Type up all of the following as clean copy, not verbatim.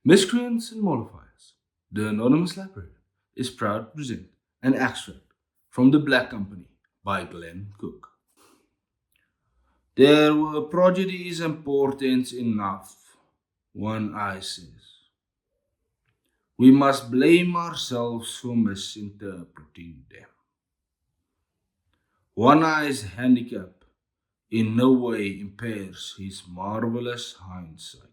Miscreants and Mollifiers, the Anonymous Library, is proud to present an extract from The Black Company by Glenn Cook. There were prodigies and portents enough, One Eye says. We must blame ourselves for misinterpreting them. One Eye's handicap in no way impairs his marvelous hindsight.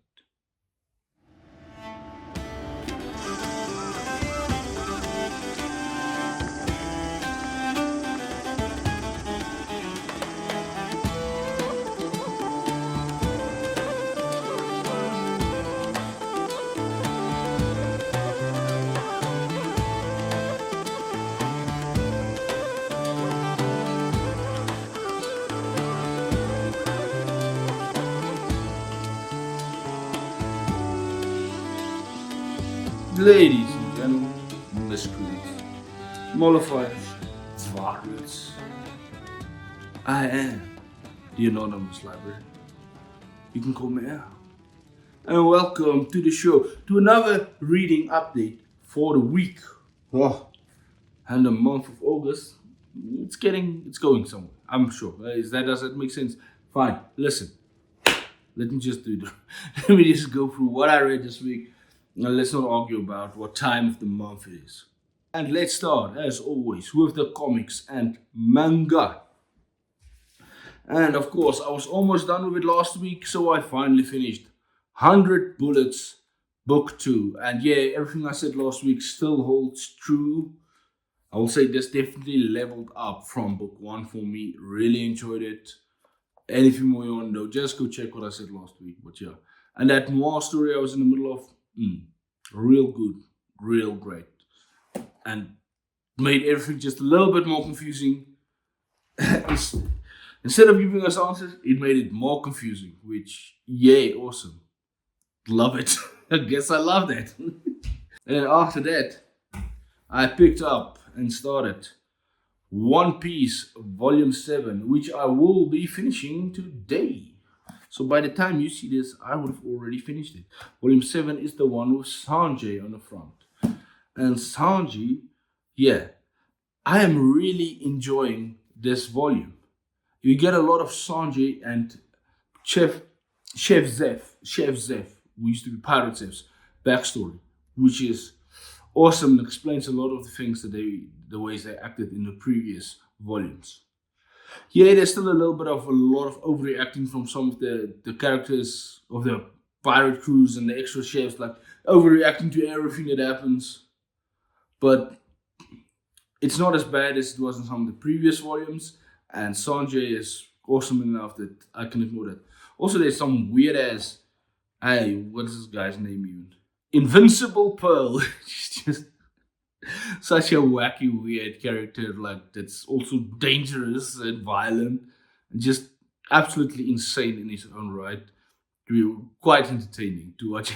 Ladies and gentlemen, miscreants, mollifiers, varlets, I am the Anonymous Library. You can call me Al. And welcome to the show, to another reading update for the week. Oh, and the month of August, it's going somewhere, I'm sure. Does that make sense? Fine, listen. Let me just go through what I read this week. Now, let's not argue about what time of the month it is. And let's start, as always, with the comics and manga. And of course, I was almost done with it last week, so I finally finished 100 Bullets, Book 2. And yeah, everything I said last week still holds true. I will say this definitely leveled up from Book 1 for me. Really enjoyed it. Anything more you want to know, just go check what I said last week. But yeah, and that noir story I was in the middle of, real good, real great, and made everything just a little bit more confusing. Instead of giving us answers, it made it more confusing, which, yay, awesome. Love it. I guess I love that. And then after that, I picked up and started One Piece Volume 7, which I will be finishing today. So by the time you see this, I would have already finished it. Volume 7 is the one with Sanjay on the front. And Sanjay, yeah, I am really enjoying this volume. You get a lot of Sanjay and Chef Zeph, who used to be Pirate Zeph's backstory, which is awesome and explains a lot of the things that the ways they acted in the previous volumes. Yeah, there's still a lot of overreacting from some of the characters of the pirate crews and the extra chefs, like overreacting to everything that happens. But it's not as bad as it was in some of the previous volumes, and Sanjay is awesome enough that I can ignore that. Also, there's some weird ass, what is this guy's name even? Invincible Pearl. It's just such a wacky, weird character, like that's also dangerous and violent, and just absolutely insane in his own right. Quite entertaining to watch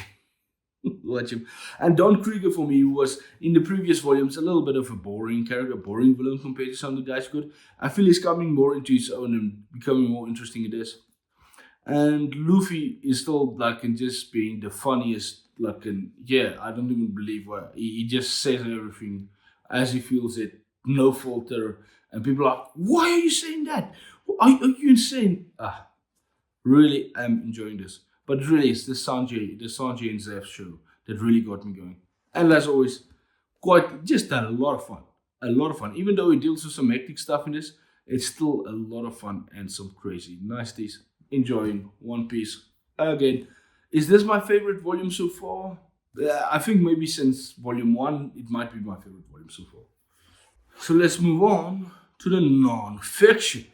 him. And Don Krieger for me was in the previous volumes a little bit of a boring character, a boring villain compared to some of the guys good. I feel he's coming more into his own and becoming more interesting in this. And Luffy is still like in just being the funniest. Like, I don't even believe what he just says everything as he feels it, no filter. And people are, why are you saying that? Are you insane? Really, I'm enjoying this. But it really is the Sanjay and Zeph show that really got me going. And as always, just a lot of fun. A lot of fun. Even though it deals with some hectic stuff in this, it's still a lot of fun and some crazy niceties. Enjoying One Piece again. Is this my favorite volume so far? I think maybe since volume 1, it might be my favorite volume so far. So let's move on to the non-fiction.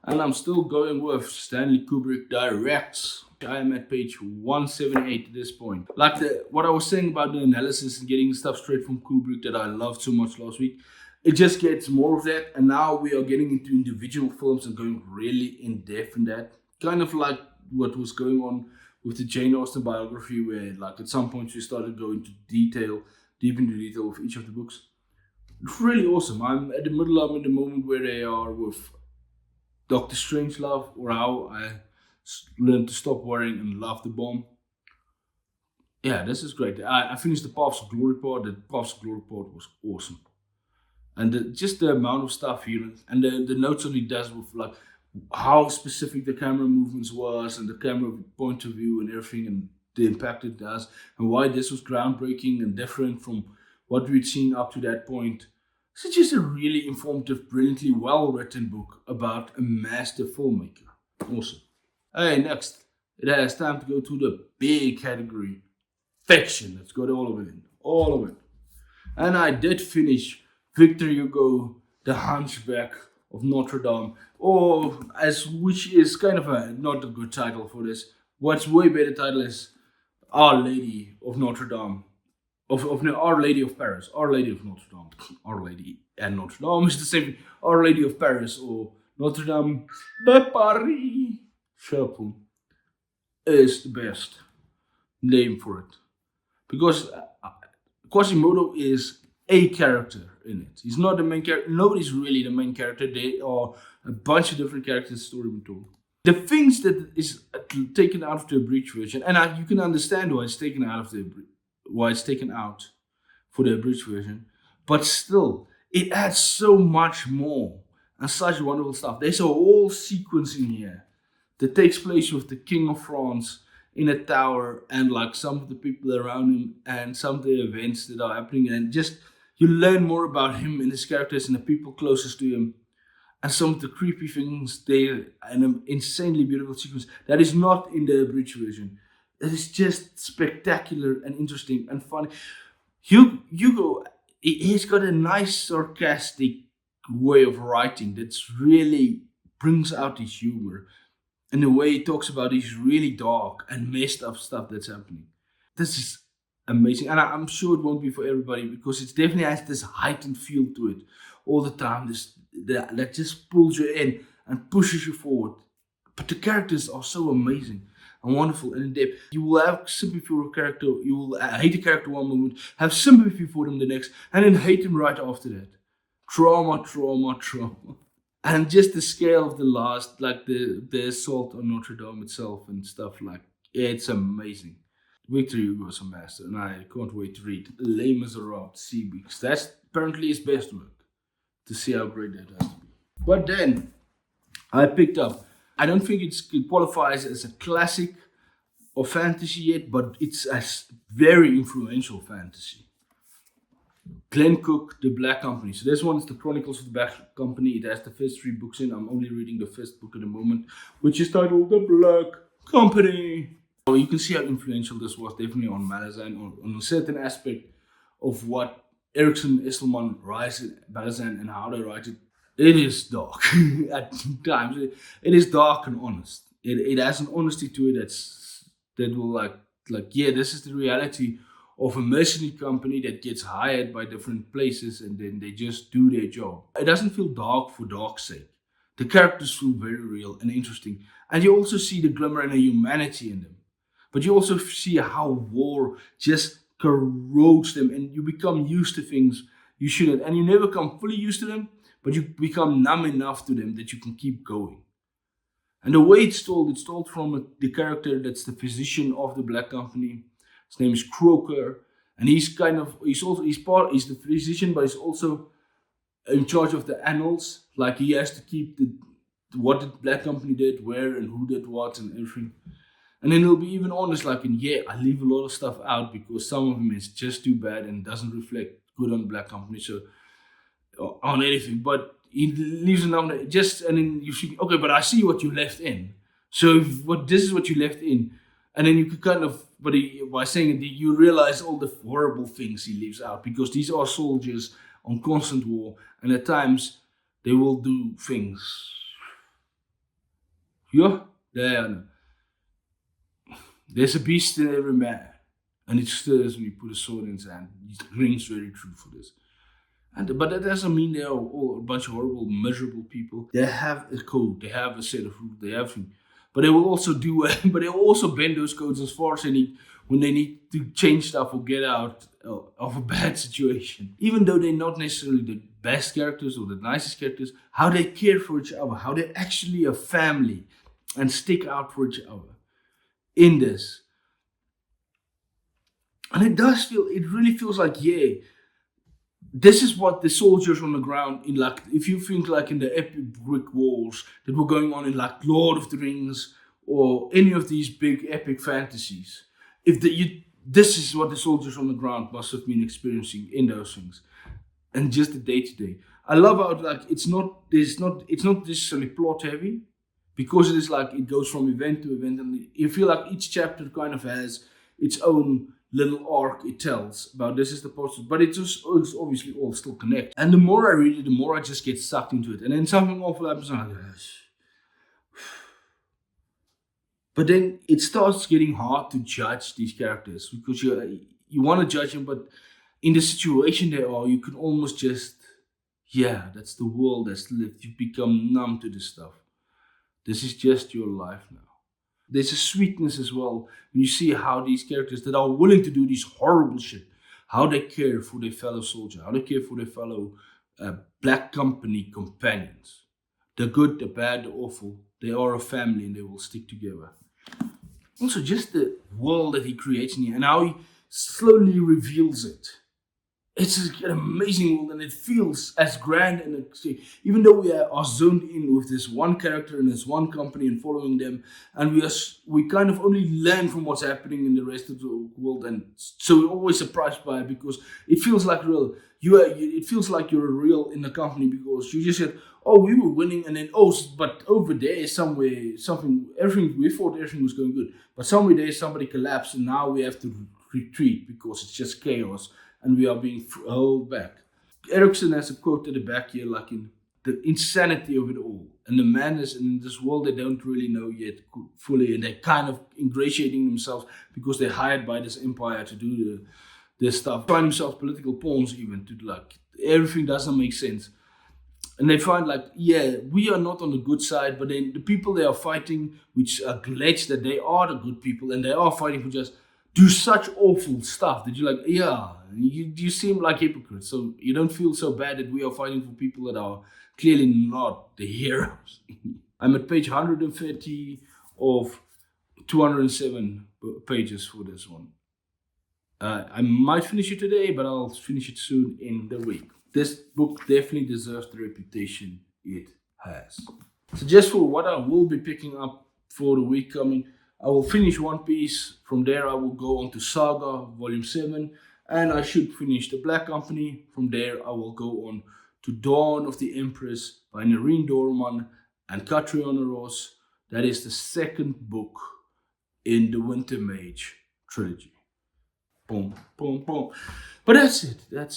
And I'm still going with Stanley Kubrick Directs. I am at page 178 at this point. Like what I was saying about the analysis and getting stuff straight from Kubrick that I loved so much last week, it just gets more of that. And now we are getting into individual films and going really in depth in that. Kind of like what was going on with the Jane Austen biography, where like at some point we started going to deep into detail of each of the books. It's really awesome. I'm in the moment where they are with Dr. Strangelove, or how I learned to stop worrying and love the bomb. Yeah, this is great. I finished the Paths of Glory part. The Paths of Glory part was awesome. And just the amount of stuff here and the notes on it does with like how specific the camera movements was and the camera point of view and everything and the impact it does and why this was groundbreaking and different from what we'd seen up to that point. It's just a really informative, brilliantly well written book about a master filmmaker. Awesome. Hey, next, it has time to go to the big category fiction. Let's got all of it in. All of it. And I did finish Victor Hugo, The Hunchback of Notre Dame, or as which is kind of a not a good title for this. What's way better title is Our Lady of Notre Dame, of no, Our Lady of Paris, Our Lady of Notre Dame, Our Lady and Notre Dame is the same thing. Our Lady of Paris or Notre Dame de Paris. Sharply is the best name for it because Quasimodo is a character in it. He's not the main character. Nobody's really the main character. They are a bunch of different characters. Story being told. The things that is taken out of the abridged version, and you can understand why it's taken out of why it's taken out for the abridged version, but still, it adds so much more and such wonderful stuff. There's a whole sequence in here that takes place with the King of France in a tower and like some of the people around him and some of the events that are happening and just you learn more about him and his characters and the people closest to him and some of the creepy things there and an insanely beautiful sequence that is not in the abridged version. That is just spectacular and interesting and funny. Hugo, he's got a nice sarcastic way of writing that's really brings out his humor. And the way he talks about these really dark and messed up stuff that's happening. This is amazing. And I'm sure it won't be for everybody because it definitely has this heightened feel to it all the time. That just pulls you in and pushes you forward. But the characters are so amazing and wonderful and in depth. You will have sympathy for a character. You will hate a character one moment, have sympathy for them the next, and then hate them right after that. Trauma, trauma, trauma. And just the scale of the last, like the assault on Notre Dame itself and stuff like, it's amazing. Victor Hugo is a master, and I can't wait to read Les Miserables, see because that's apparently his best work. To see how great that has to be. But then I picked up. I don't think it qualifies as a classic of fantasy yet, but it's a very influential fantasy. Glenn Cook, The Black Company. So this one is the Chronicles of the Black Company. It has the first 3 books in. I'm only reading the first book at the moment, which is titled The Black Company. So you can see how influential this was definitely on Malazan, on a certain aspect of what Erickson Estelman writes Malazan and how they write it. It is dark at times. It is dark and honest. It has an honesty to it that will like yeah, this is the reality of a mercenary company that gets hired by different places and then they just do their job. It doesn't feel dark for dark's sake. The characters feel very real and interesting. And you also see the glimmer and the humanity in them. But you also see how war just corrodes them and you become used to things you shouldn't. And you never become fully used to them, but you become numb enough to them that you can keep going. And the way it's told from the character that's the physician of the Black Company. His name is Croker, and he's the physician, but he's also in charge of the annals. Like he has to keep what the Black Company did, where and who did what, and everything. And then he'll be even honest, like, I leave a lot of stuff out because some of them is just too bad and doesn't reflect good on the Black Company, so on anything. But he leaves a number just, and then you see, okay, but I see what you left in. So this is what you left in. And then you could kind of, by saying it, you realize all the horrible things he leaves out because these are soldiers on constant war, and at times they will do things. Yeah, there's a beast in every man, and it stirs when you put a sword in his hand. It rings very true for this. But that doesn't mean they are all a bunch of horrible, miserable people. They have a code, they have a set of rules, they have things. But they will also bend those codes as far as they need when they need to change stuff or get out of a bad situation. Even though they're not necessarily the best characters or the nicest characters, how they care for each other, how they're actually a family and stick out for each other in this. And it really feels like, yeah, this is what the soldiers on the ground in, like, if you think like in the epic brick wars that were going on in like Lord of the Rings or any of these big epic fantasies, this is what the soldiers on the ground must have been experiencing in those things, and just the day to day. I love how like it's not necessarily plot heavy, because it is like it goes from event to event, and you feel like each chapter kind of has its own little arc it tells about this is the process, but it's obviously all still connected. And the more I read it, the more I just get sucked into it, and then something awful happens, and I'm like, "Gosh." But then it starts getting hard to judge these characters, because you want to judge them, but in the situation they are, you can almost just, yeah, that's the world that's lived. You become numb to this stuff. This is just your life now. There's a sweetness as well when you see how these characters that are willing to do this horrible shit, how they care for their fellow soldier, how they care for their fellow black company companions. The good, the bad, the awful. They are a family and they will stick together. Also, just the world that he creates in here and how he slowly reveals it. It's an amazing world, and it feels as grand and even though we are zoned in with this one character and this one company and following them, and we kind of only learn from what's happening in the rest of the world, and so we're always surprised by it because it feels like real. It feels like you're real in the company, because you just said, "Oh, we were winning," and then but over there somewhere we thought everything was going good, but somewhere there somebody collapsed, and now we have to retreat because it's just chaos. And we are being held back. Erickson has a quote at the back here, like in the insanity of it all and the madness in this world they don't really know yet fully, and they're kind of ingratiating themselves because they're hired by this empire to do this stuff. Find themselves political pawns, even to like everything doesn't make sense, and they find like, yeah, we are not on the good side, but then the people they are fighting, which allege that they are the good people, and they are fighting for just do such awful stuff that you're like, yeah, you seem like hypocrites. So you don't feel so bad that we are fighting for people that are clearly not the heroes. I'm at page 130 of 207 pages for this one. I might finish it today, but I'll finish it soon in the week. This book definitely deserves the reputation it has. So just for what I will be picking up for the week coming, I will finish One Piece. From there, I will go on to Saga Volume 7. And I should finish The Black Company. From there, I will go on to Dawn of the Empress by Nareen Dorman and Catriona Ross. That is the second book in the Winter Mage trilogy. Boom, boom, boom. But that's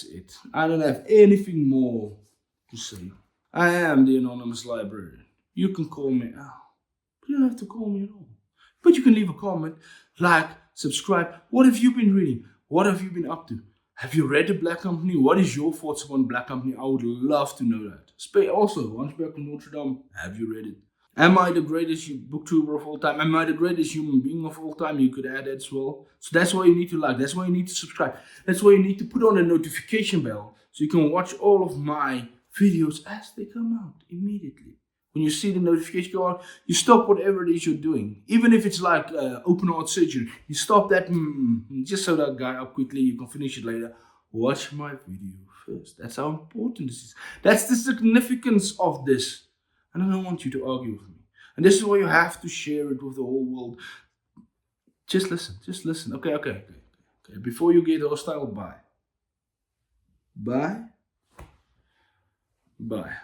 it. I don't have anything more to say. I am the Anonymous Librarian. You can call me Al. You don't have to call me at all. But you can leave a comment, like, subscribe. What have you been reading? What have you been up to? Have you read The Black Company? What is your thoughts on Black Company? I would love to know that. Also, Hunchback of Notre Dame, have you read it? Am I the greatest booktuber of all time? Am I the greatest human being of all time? You could add that as well. So that's why you need to like. That's why you need to subscribe. That's why you need to put on a notification bell so you can watch all of my videos as they come out immediately. When you see the notification go on, you stop whatever it is you're doing. Even if it's like open heart surgery, you stop that just so that guy up quickly, you can finish it later. Watch my video first. That's how important this is. That's the significance of this. And I don't want you to argue with me. And this is why you have to share it with the whole world. Just listen. Okay. Before you get hostile, bye. Bye.